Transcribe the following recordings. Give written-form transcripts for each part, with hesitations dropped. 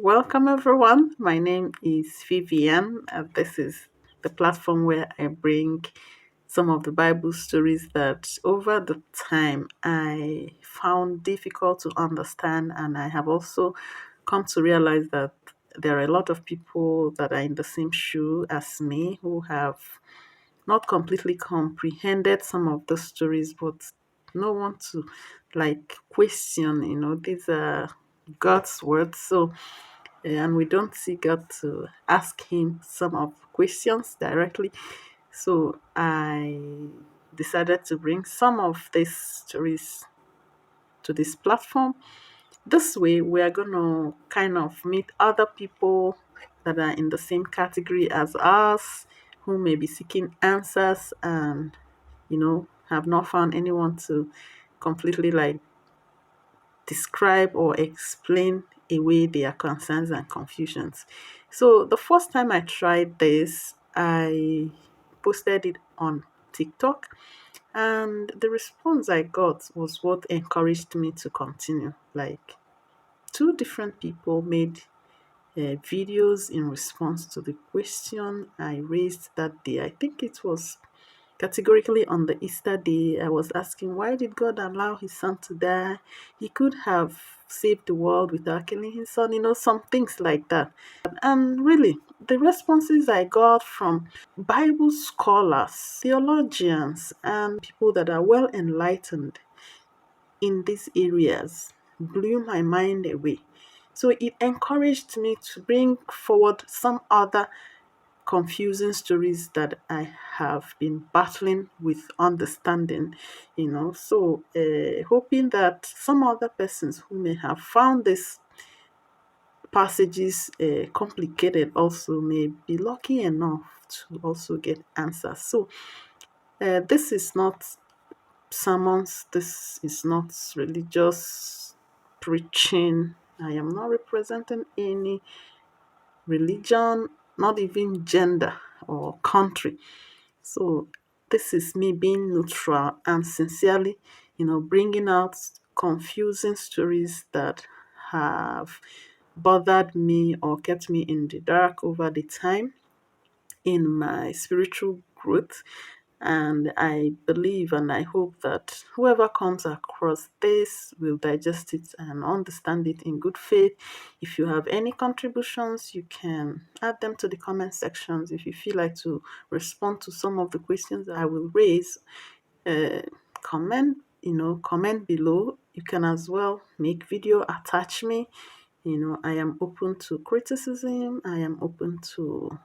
Welcome, everyone. My name is Vivian. This is the platform where I bring some of the Bible stories that over the time I found difficult to understand, and I have also come to realize that there are a lot of people that are in the same shoe as me who have not completely comprehended some of the stories, but no one to question. These are God's words. So and we don't see God to ask him some of questions directly. So I decided to bring some of these stories to this platform. This way, we are going to kind of meet other people that are in the same category as us who may be seeking answers and, have not found anyone to completely describe or explain away their concerns and confusions. So the first time I tried this, I posted it on TikTok, and the response I got was what encouraged me to continue. Like, two different people made videos in response to the question I raised that day. I think it was categorically on the Easter day. I was asking, why did God allow his son to die? He could have saved the world without killing his son, some things like that. And really, the responses I got from Bible scholars, theologians, and people that are well enlightened in these areas blew my mind away. So it encouraged me to bring forward some other confusing stories that I have been battling with understanding, So, hoping that some other persons who may have found these passages complicated also may be lucky enough to also get answers. So, this is not sermons, this is not religious preaching. I am not representing any religion, not even gender or country. So this is me being neutral and sincerely, bringing out confusing stories that have bothered me or kept me in the dark over the time in my spiritual growth. And I believe and I hope that whoever comes across this will digest it and understand it in good faith. If you have any contributions, you can add them to the comment sections. If you feel like to respond to some of the questions I will raise, uh, comment, comment below. You can as well make video, attach me. I am open to criticism. I am open to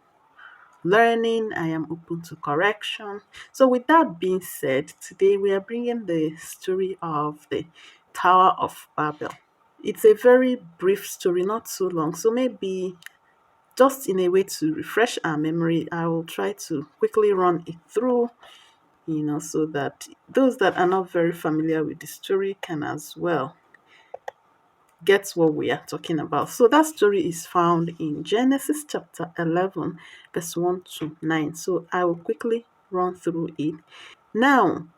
learning. I am open to correction. So, with that being said, today we are bringing the story of the Tower of Babel. It's a very brief story, not so long. So, maybe just in a way to refresh our memory, I will try to quickly run it through, so that those that are not very familiar with the story can as well get what we are talking about. So that story is found in Genesis chapter 11, verse 1 to 9. So I will quickly run through it. Now,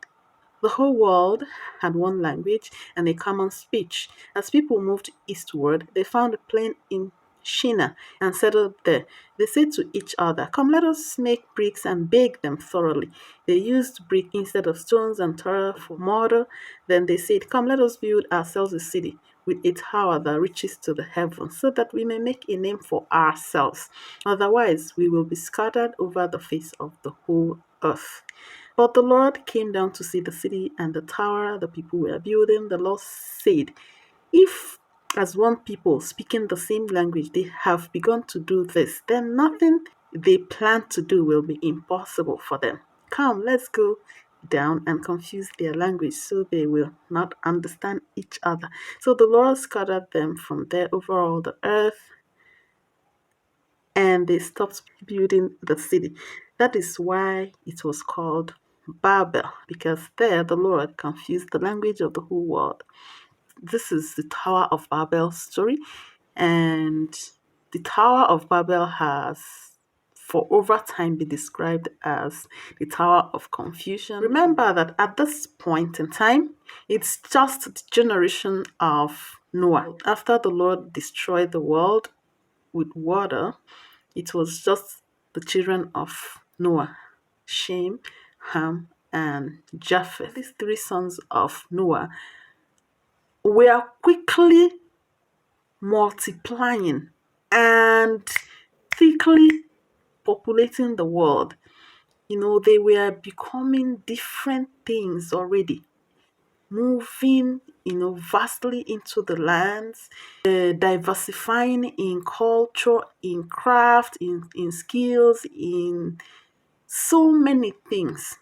the whole world had one language and a common speech. As people moved eastward, they found a plain in Shinar and settled there. They said to each other, "Come, let us make bricks and bake them thoroughly." They used brick instead of stones and tar for mortar. Then they said, "Come, let us build ourselves a city with a tower that reaches to the heavens, so that we may make a name for ourselves. Otherwise, we will be scattered over the face of the whole earth." But the Lord came down to see the city and the tower the people were building. The Lord said, "If, as one people speaking the same language, they have begun to do this, then nothing they plan to do will be impossible for them. Come, let's go down and confuse their language so they will not understand each other." So the Lord scattered them from there over all the earth, and they stopped building the city. That is why it was called Babel, because there the Lord confused the language of the whole world. This is the Tower of Babel story, and the Tower of Babel has for over time been described as the Tower of Confusion. Remember that at this point in time, it's just the generation of Noah. After the Lord destroyed the world, with water, it was just the children of Noah, Shem, Ham, and Japheth. These three sons of Noah were quickly multiplying and thickly populating the world. They were becoming different things already, moving, vastly into the lands, diversifying in culture, in craft, in skills, in so many things.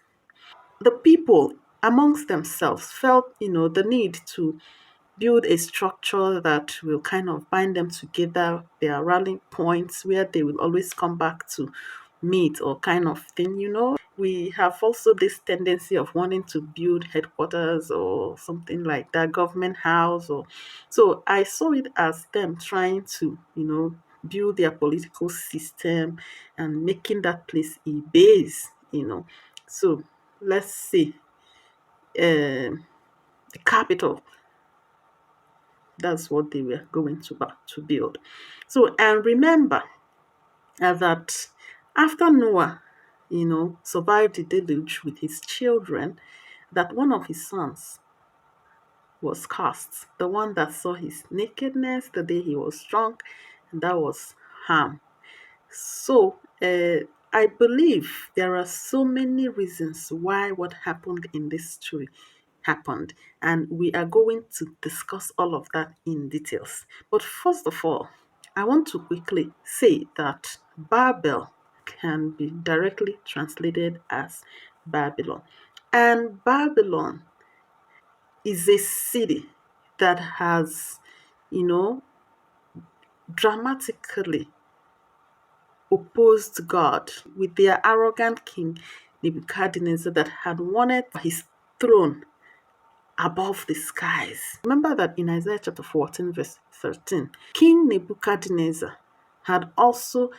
The people amongst themselves felt, the need to build a structure that will kind of bind them together, their rallying points where they will always come back to meet or kind of thing. We have also this tendency of wanting to build headquarters or something like that, government house, or so I saw it as them trying to, build their political system and making that place a base. So let's say the capital, that's what they were going to build. So, and remember that after Noah, survived the deluge with his children, that one of his sons was cast, the one that saw his nakedness the day he was drunk, and that was Ham. So, I believe there are so many reasons why what happened in this story happened, and we are going to discuss all of that in details. But first of all, I want to quickly say that Babel can be directly translated as Babylon, and Babylon is a city that has, you know, dramatically opposed God with their arrogant king Nebuchadnezzar that had wanted his throne above the skies. Remember that in Isaiah chapter 14, verse 13, King Nebuchadnezzar had also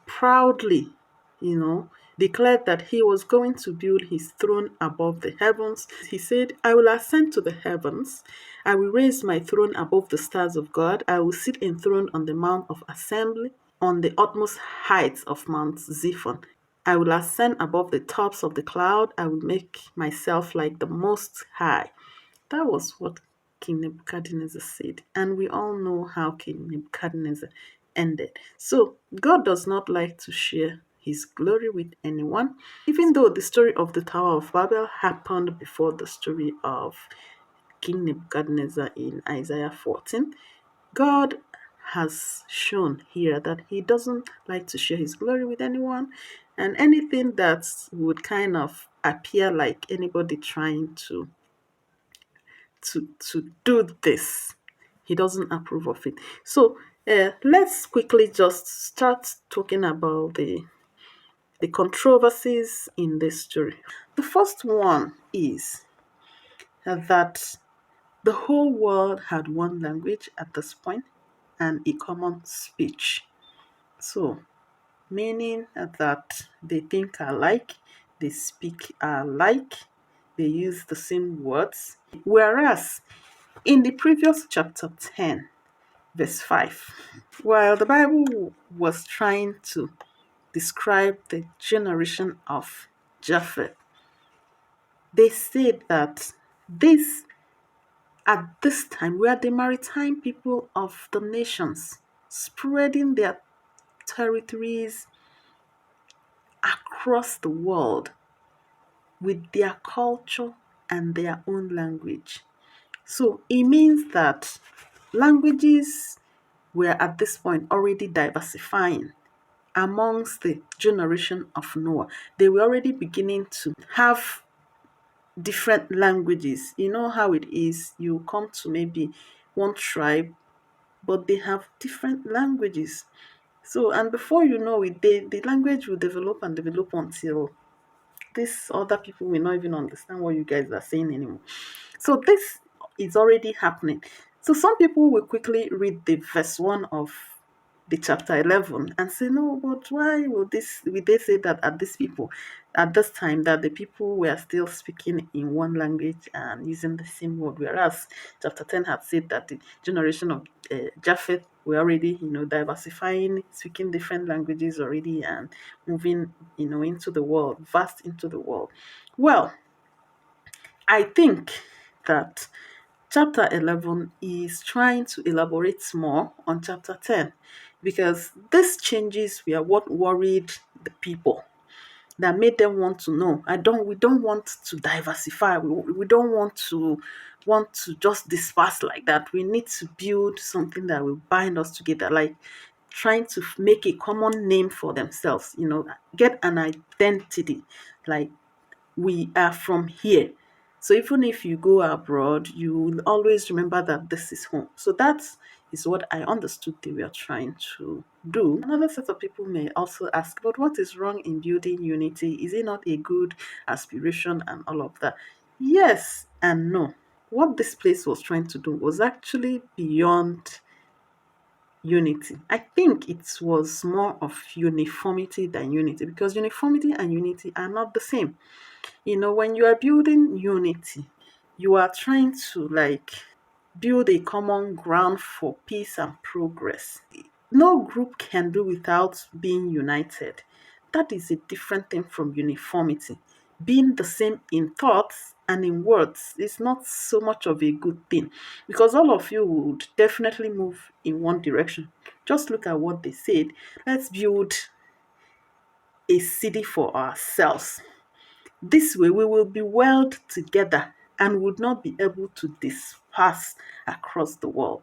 proudly, declared that he was going to build his throne above the heavens. He said, I will ascend to the heavens. I will raise my throne above the stars of God. I will sit enthroned on the Mount of Assembly, on the utmost heights of Mount Ziphon. I will ascend above the tops of the cloud. I will make myself like the Most High. That was what King Nebuchadnezzar said. And we all know how King Nebuchadnezzar ended. So, God does not like to share his glory with anyone. Even though the story of the Tower of Babel happened before the story of King Nebuchadnezzar in Isaiah 14, God has shown here that he doesn't like to share his glory with anyone, and anything that would kind of appear like anybody trying to do this, he doesn't approve of it. So let's quickly just start talking about the controversies in this story. The first one is that the whole world had one language at this point and a common speech. So, meaning that they think alike, they speak alike, they use the same words. Whereas in the previous chapter 10, verse 5, while the Bible was trying to describe the generation of Japheth, they said that this at this time were the maritime people of the nations, spreading their territories across the world with their culture and their own language. So it means that languages were at this point already diversifying amongst the generation of Noah. They were already beginning to have different languages. You know how it is. You come to maybe one tribe, but they have different languages. So, and before you know it, the language will develop and develop until these other people will not even understand what you guys are saying anymore. So, this is already happening. So, some people will quickly read the verse 1 of the chapter 11 and say, no, but why will they say that at these people, at this time, that the people were still speaking in one language and using the same word, whereas chapter 10 had said that the generation of Japheth were already, diversifying, speaking different languages already and moving, into the world, vast into the world. Well, I think that chapter 11 is trying to elaborate more on chapter 10 because these changes were what worried the people, that made them want to know. We don't want to diversify. We don't want to just disperse like that. We need to build something that will bind us together, like trying to make a common name for themselves, get an identity, like we are from here. So even if you go abroad, you will always remember that this is home. So that is what I understood they were trying to do. Another set of people may also ask, but what is wrong in building unity? Is it not a good aspiration and all of that? Yes and no. What this place was trying to do was actually beyond unity. I think it was more of uniformity than unity, because uniformity and unity are not the same. When you are building unity, you are trying to build a common ground for peace and progress. No group can do without being united. That is a different thing from uniformity. Being the same in thoughts and in words is not so much of a good thing, because all of you would definitely move in one direction. Just look at what they said. Let's build a city for ourselves. This way, we will be weld together and would not be able to disperse across the world.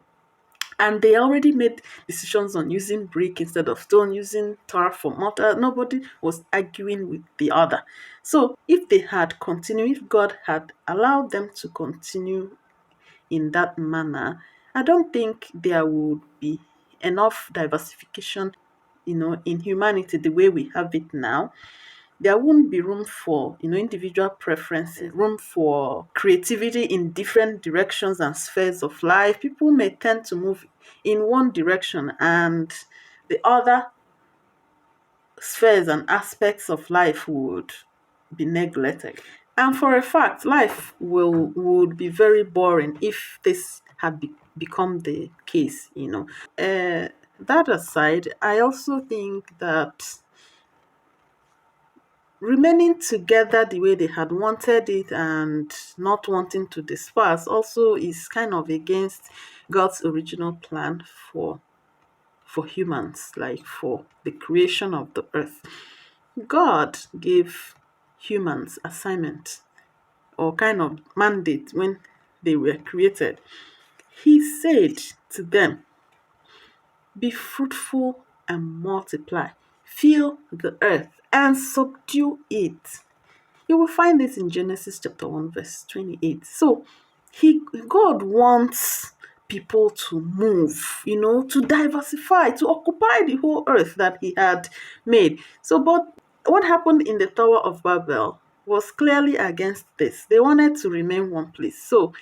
And they already made decisions on using brick instead of stone, using tar for mortar. Nobody was arguing with the other. So, if they had continued, if God had allowed them to continue in that manner, I don't think there would be enough diversification, in humanity the way we have it now. There won't be room for individual preferences, room for creativity in different directions and spheres of life. People may tend to move in one direction, and the other spheres and aspects of life would be neglected. And for a fact, life would be very boring if this had become the case. That aside, I also think that remaining together the way they had wanted it and not wanting to disperse also is kind of against God's original plan for humans, like for the creation of the earth. God gave humans assignment or kind of mandate when they were created. He said to them, be fruitful and multiply, fill the earth and subdue it. You will find this in Genesis chapter 1, verse 28. So God wants people to move, to diversify, to occupy the whole earth that He had made. So, but what happened in the Tower of Babel was clearly against this. They wanted to remain one place. So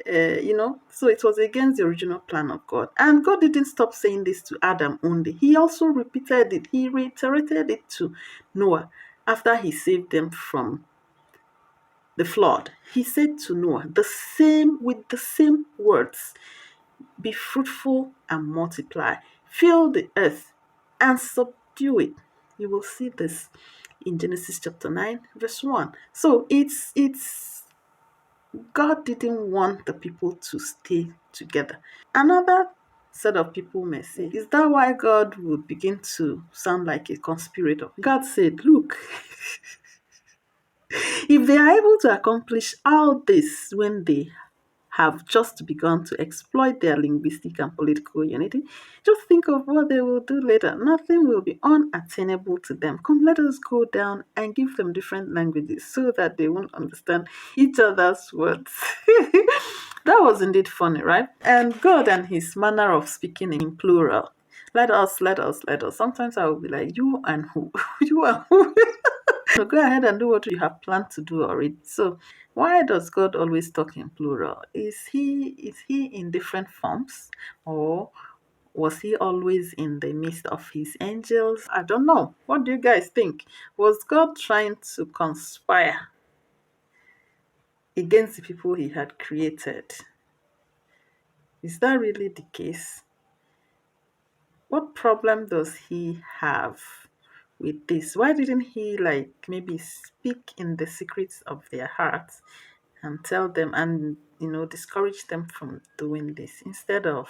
it was against the original plan of God. And God didn't stop saying this to Adam only. He also repeated it. He reiterated it to Noah after He saved them from the flood. He said to Noah with the same words, be fruitful and multiply, fill the earth and subdue it. You will see this in Genesis chapter 9, verse 1. So it's God didn't want the people to stay together. Another set of people may say, is that why God would begin to sound like a conspirator? God said, look, if they are able to accomplish all this when they have just begun to exploit their linguistic and political unity, just think of what they will do later. Nothing will be unattainable to them. Come, let us go down and give them different languages so that they won't understand each other's words. That was indeed funny, right? And God and His manner of speaking in plural. Let us, let us, let us. Sometimes I will be like, you and who? You and who? So go ahead and do what you have planned to do already. So why does God always talk in plural? Is he in different forms, or Was he always in the midst of his angels? I don't know. What do you guys think? Was God trying to conspire against the people he had created? Is that really the case? What problem does he have with this? Why didn't he like maybe speak in the secrets of their hearts and tell them and discourage them from doing this instead of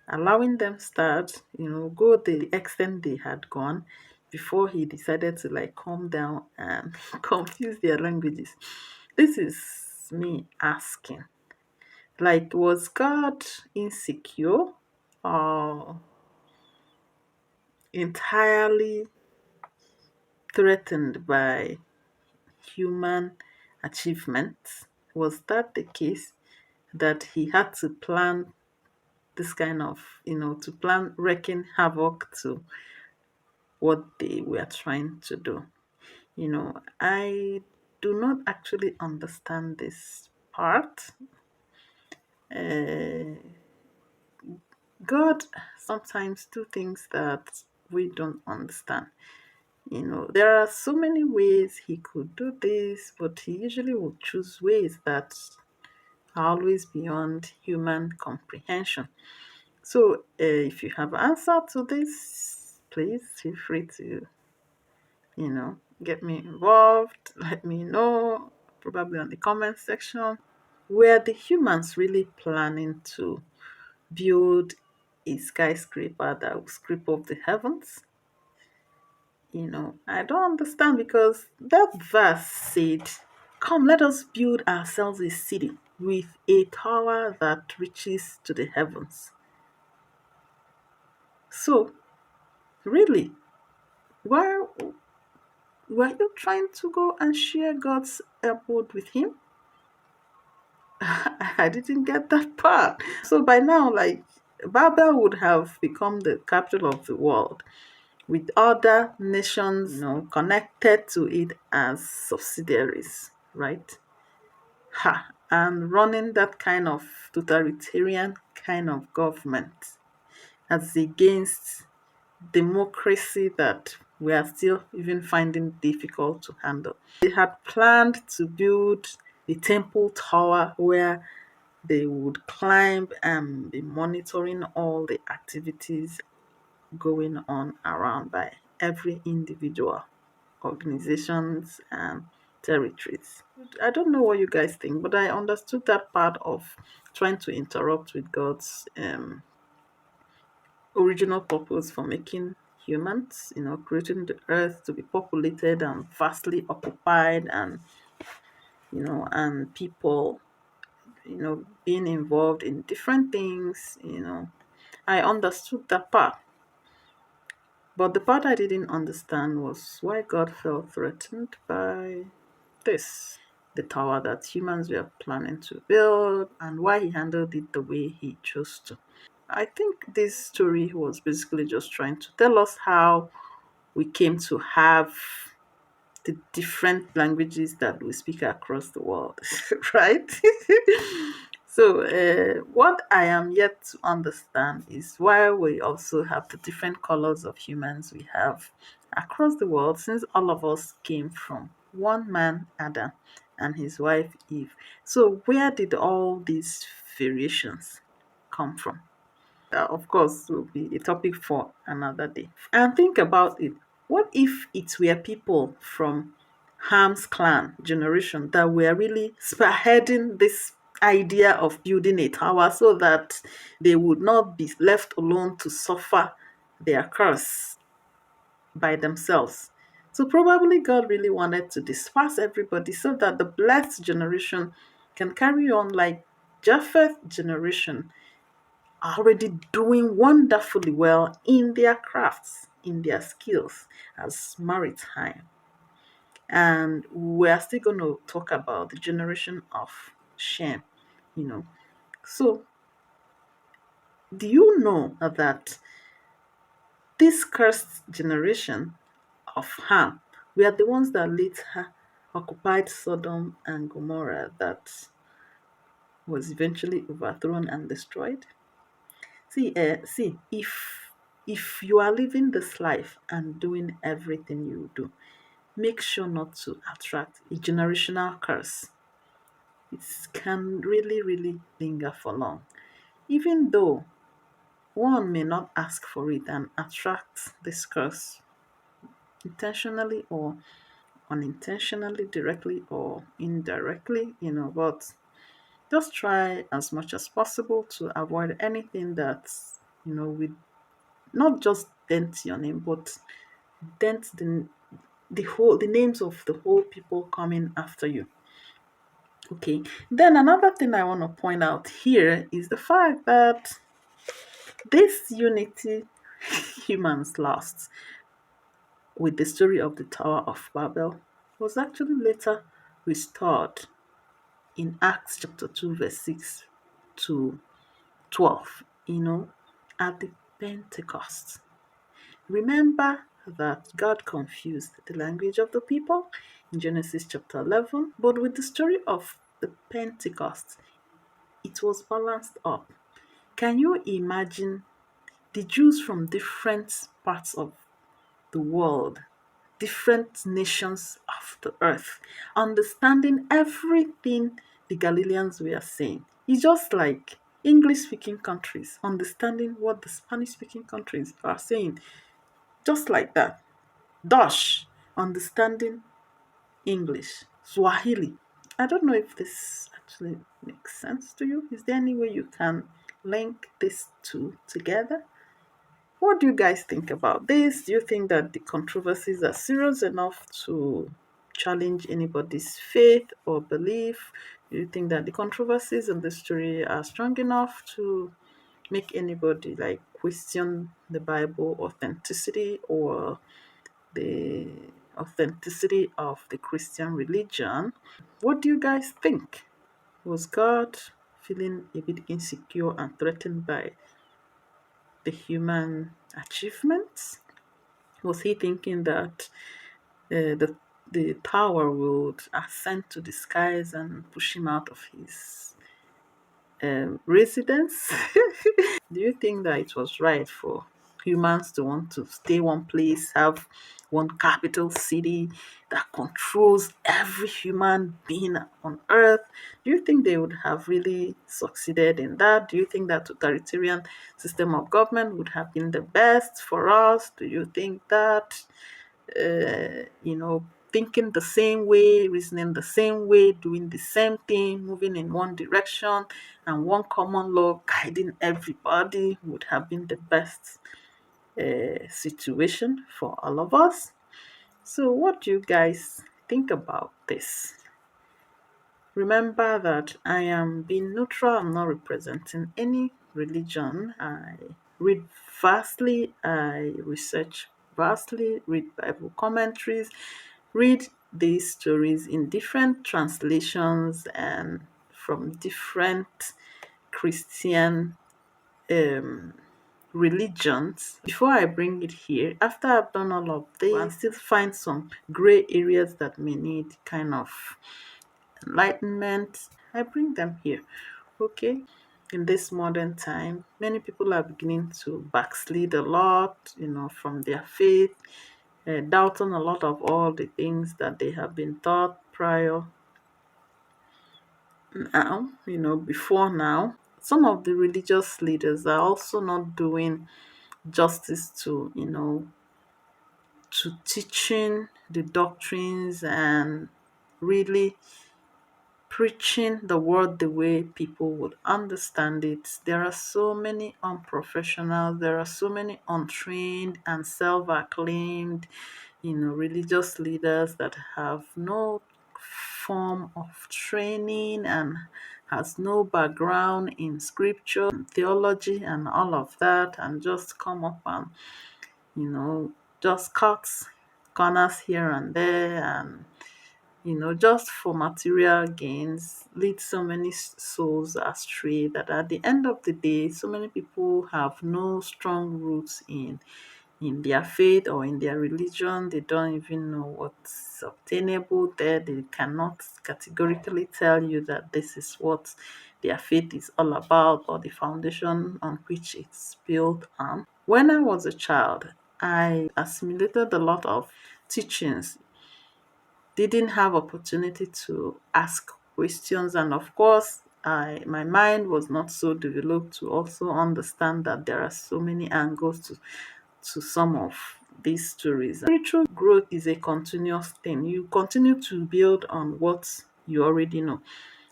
allowing them start, go the extent they had gone before he decided to like calm down and confuse their languages? This is me asking. Like, was God insecure or entirely threatened by human achievements? Was that the case that he had to plan this kind of, to plan wreaking havoc to what they were trying to do? I do not actually understand this part. Uh, God sometimes do things that we don't understand. There are so many ways he could do this, but he usually would choose ways that are always beyond human comprehension. So, if you have answer to this, please feel free to, get me involved. Let me know, probably on the comment section. Were the humans really planning to build a skyscraper that will scrape up the heavens? I don't understand because that verse said, "Come, let us build ourselves a city with a tower that reaches to the heavens." So, really, why were you trying to go and share God's abode with him? I didn't get that part. So by now, like, Babel would have become the capital of the world with other nations, connected to it as subsidiaries, right? Ha! And running that kind of totalitarian kind of government as against democracy that we are still even finding difficult to handle. They had planned to build the temple tower where they would climb and be monitoring all the activities going on around by every individual organizations and territories. I don't know what you guys think, but I understood that part of trying to interrupt with God's original purpose for making humans, creating the earth to be populated and vastly occupied, and and people, being involved in different things. I understood that part. But the part I didn't understand was why God felt threatened by this, the tower that humans were planning to build, and why he handled it the way he chose to. I think this story was basically just trying to tell us how we came to have the different languages that we speak across the world, right? So, what I am yet to understand is why we also have the different colors of humans we have across the world, since all of us came from one man, Adam, and his wife, Eve. So, where did all these variations come from? Of course, will be a topic for another day. And think about it. What if it were people from Ham's clan generation that were really spearheading this idea of building a tower so that they would not be left alone to suffer their curse by themselves? So probably God really wanted to disperse everybody so that the blessed generation can carry on like Japheth generation already doing wonderfully well in their crafts, in their skills as maritime. And we're still going to talk about the generation of Shem, you know. So, do you know that this cursed generation of Ham were the ones that later occupied Sodom and Gomorrah that was eventually overthrown and destroyed? See, if you are living this life and doing everything you do, make sure not to attract a generational curse. It can really, really linger for long. Even though one may not ask for it and attract this curse intentionally or unintentionally, directly or indirectly, but just try as much as possible to avoid anything that, will not just dent your name, but dent the names of the whole people coming after you. Okay. Then another thing I want to point out here is the fact that this unity humans lost with the story of the Tower of Babel was actually later restored in Acts chapter 2, verse 6 to 12, at the Pentecost. Remember that God confused the language of the people in Genesis chapter 11, but with the story of the Pentecost, it was balanced up. Can you imagine the Jews from different parts of the world, different nations of the earth, understanding everything the Galileans were saying? It's just like English speaking countries understanding what the Spanish speaking countries are saying, just like that. Dutch understanding English, Swahili. I don't know if this actually makes sense to you. Is there any way you can link these two together? What do you guys think about this? Do you think that the controversies are serious enough to challenge anybody's faith or belief? Do you think that the controversies in the story are strong enough to make anybody like question the Bible authenticity or the authenticity of the Christian religion? What do you guys think? Was God feeling a bit insecure and threatened by the human achievements? Was he thinking that the power would ascend to the skies and push him out of his residence? Do you think that it was right for humans to want to stay one place, have one capital city that controls every human being on earth? Do you think they would have really succeeded in that? Do you think that totalitarian system of government would have been the best for us? Do you think that thinking the same way, reasoning the same way, doing the same thing, moving in one direction, and one common law guiding everybody would have been the best situation for all of us? So, what do you guys think about this? Remember that I am being neutral, I'm not representing any religion. I read vastly, I research vastly, read Bible commentaries, read these stories in different translations and from different Christian um, religions before I bring it here. After I've done all of this, I still find some gray areas that may need kind of enlightenment. I bring them here. Okay. In this modern time, many people are beginning to backslid a lot, from their faith, doubting a lot of all the things that they have been taught prior now, before now. Some of the religious leaders are also not doing justice to teaching the doctrines and really preaching the word the way people would understand it. There are so many unprofessional, there are so many untrained and self acclaimed, religious leaders that have no form of training and has no background in scripture and theology and all of that, and just come up and just cut corners here and there, and just for material gains, lead so many souls astray that at the end of the day, so many people have no strong roots in their faith or in their religion. They don't even know what's obtainable there. They cannot categorically tell you that this is what their faith is all about, or the foundation on which it's built on. When I was a child, I assimilated a lot of teachings, didn't have opportunity to ask questions, and of course my mind was not so developed to also understand that there are so many angles to some of these stories. Spiritual growth is a continuous thing. You continue to build on what you already know.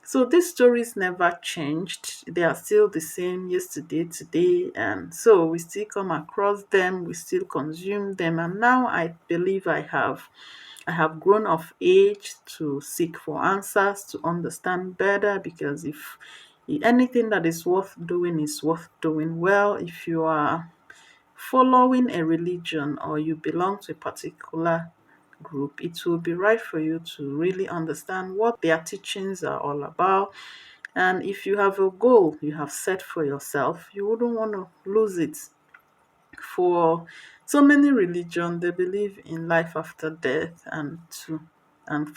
So these stories never changed. They are still the same yesterday, today, and so we still come across them, we still consume them. And now I believe I have grown of age to seek for answers, to understand better, because if anything that is worth doing is worth doing well, if you are following a religion or you belong to a particular group, it will be right for you to really understand what their teachings are all about. And if you have a goal you have set for yourself, you wouldn't want to lose it. For so many religion, they believe in life after death, and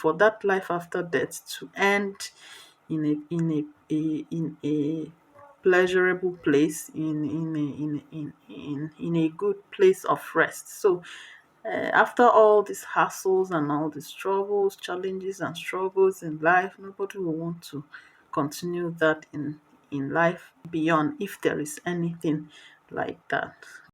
for that life after death to end in a pleasurable place, in a good place of rest. So after all these hassles and all these troubles, challenges and struggles in life, nobody will want to continue that in life beyond, if there is anything like that.